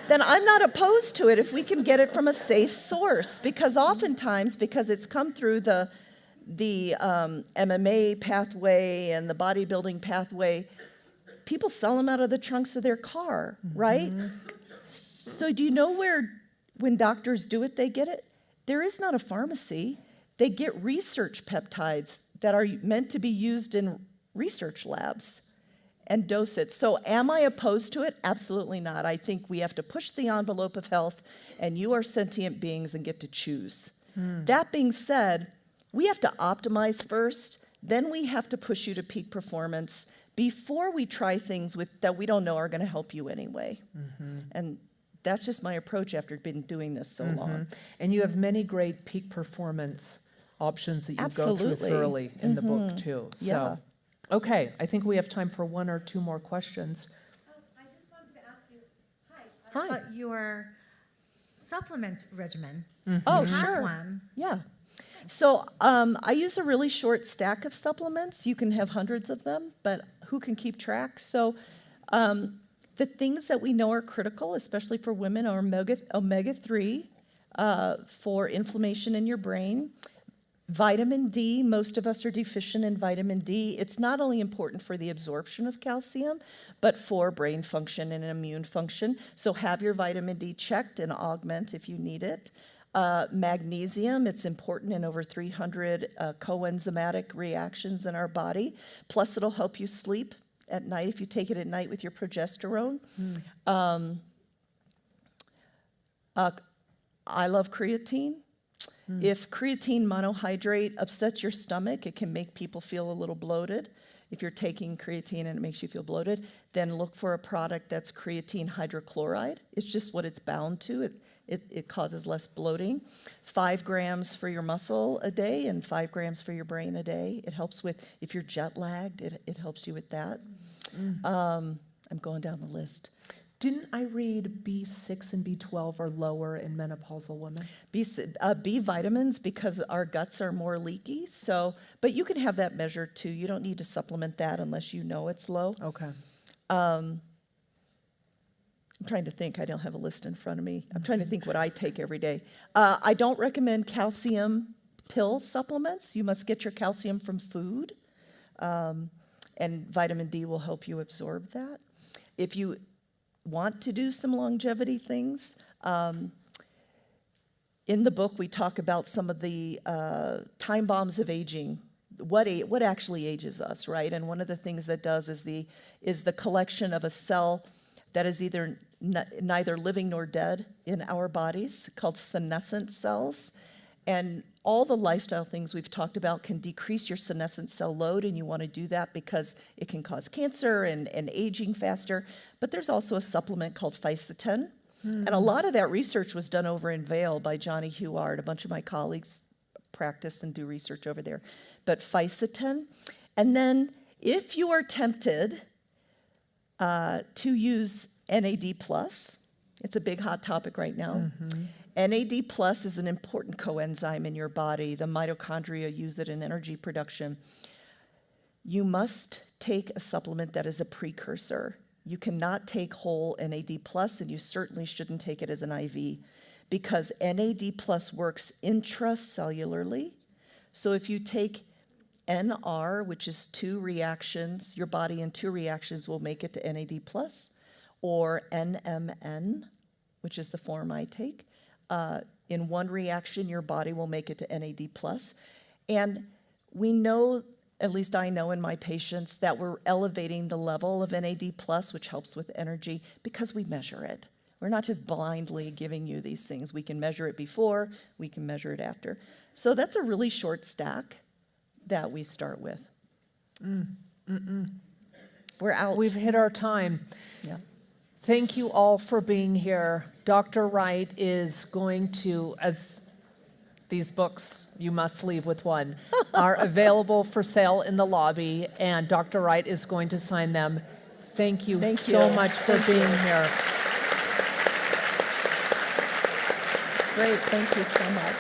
then I'm not opposed to it if we can get it from a safe source, because oftentimes, because it's come through the MMA pathway and the bodybuilding pathway, people sell them out of the trunks of their car, right? So do you know where, when doctors do it, they get it? There is not a pharmacy. They get research peptides that are meant to be used in research labs and dose it. So am I opposed to it? Absolutely not. I think we have to push the envelope of health, and you are sentient beings and get to choose. That being said, we have to optimize first, then we have to push you to peak performance before we try things that we don't know are going to help you anyway. And that's just my approach after been doing this so long. And you have many great peak performance options that you go through Absolutely. thoroughly in the book too. So, Yeah. okay, I think we have time for one or two more questions. I just wanted to ask you, Hi. about your supplement regimen. Oh, Do you have sure. one? Yeah. So I use a really short stack of supplements. You can have hundreds of them, but who can keep track? So the things that we know are critical, especially for women, are omega-3 for inflammation in your brain. Vitamin D, most of us are deficient in vitamin D. It's not only important for the absorption of calcium, but for brain function and immune function. So have your vitamin D checked and augment if you need it. Magnesium, it's important in over 300 coenzymatic reactions in our body. Plus, it'll help you sleep at night if you take it at night with your progesterone. I love creatine. If creatine monohydrate upsets your stomach, it can make people feel a little bloated. If you're taking creatine and it makes you feel bloated, then look for a product that's creatine hydrochloride. It's just what it's bound to. It causes less bloating. 5 grams for your muscle a day and 5 grams for your brain a day. It helps with, if you're jet lagged, it helps you with that. I'm going down the list. Didn't I read B6 and B12 are lower in menopausal women? B vitamins, because our guts are more leaky. So, but you can have that measured too. You don't need to supplement that unless you know it's low. Okay. I'm trying to think. I don't have a list in front of me. I'm trying to think what I take every day. I don't recommend calcium pill supplements. You must get your calcium from food, and vitamin D will help you absorb that. If you want to do some longevity things, in the book we talk about some of the time bombs of aging, what actually ages us, right? And one of the things that does is the collection of a cell that is either neither living nor dead in our bodies, called senescent cells. And all the lifestyle things we've talked about can decrease your senescent cell load, and you want to do that because it can cause cancer and aging faster. But there's also a supplement called Fisetin. And a lot of that research was done over in Vail by Johnny Huard. A bunch of my colleagues practice and do research over there. But Fisetin. And then if you are tempted to use NAD+, it's a big hot topic right now. NAD+ is an important coenzyme in your body. The mitochondria use it in energy production. You must take a supplement that is a precursor. You cannot take whole NAD+, and you certainly shouldn't take it as an IV, because NAD+ works intracellularly. So if you take NR, which is 2 reactions, your body in 2 reactions will make it to NAD+, or NMN, which is the form I take. In 1 reaction, your body will make it to NAD+. And we know, at least I know in my patients, that we're elevating the level of NAD+, which helps with energy, because we measure it. We're not just blindly giving you these things. We can measure it before, we can measure it after. So that's a really short stack that we start with. We're out. We've hit our time. Yeah. Thank you all for being here. Dr. Wright is going to, as these books, you must leave with one, are available for sale in the lobby, and Dr. Wright is going to sign them. Thank you so much for being here. It's great. Thank you so much.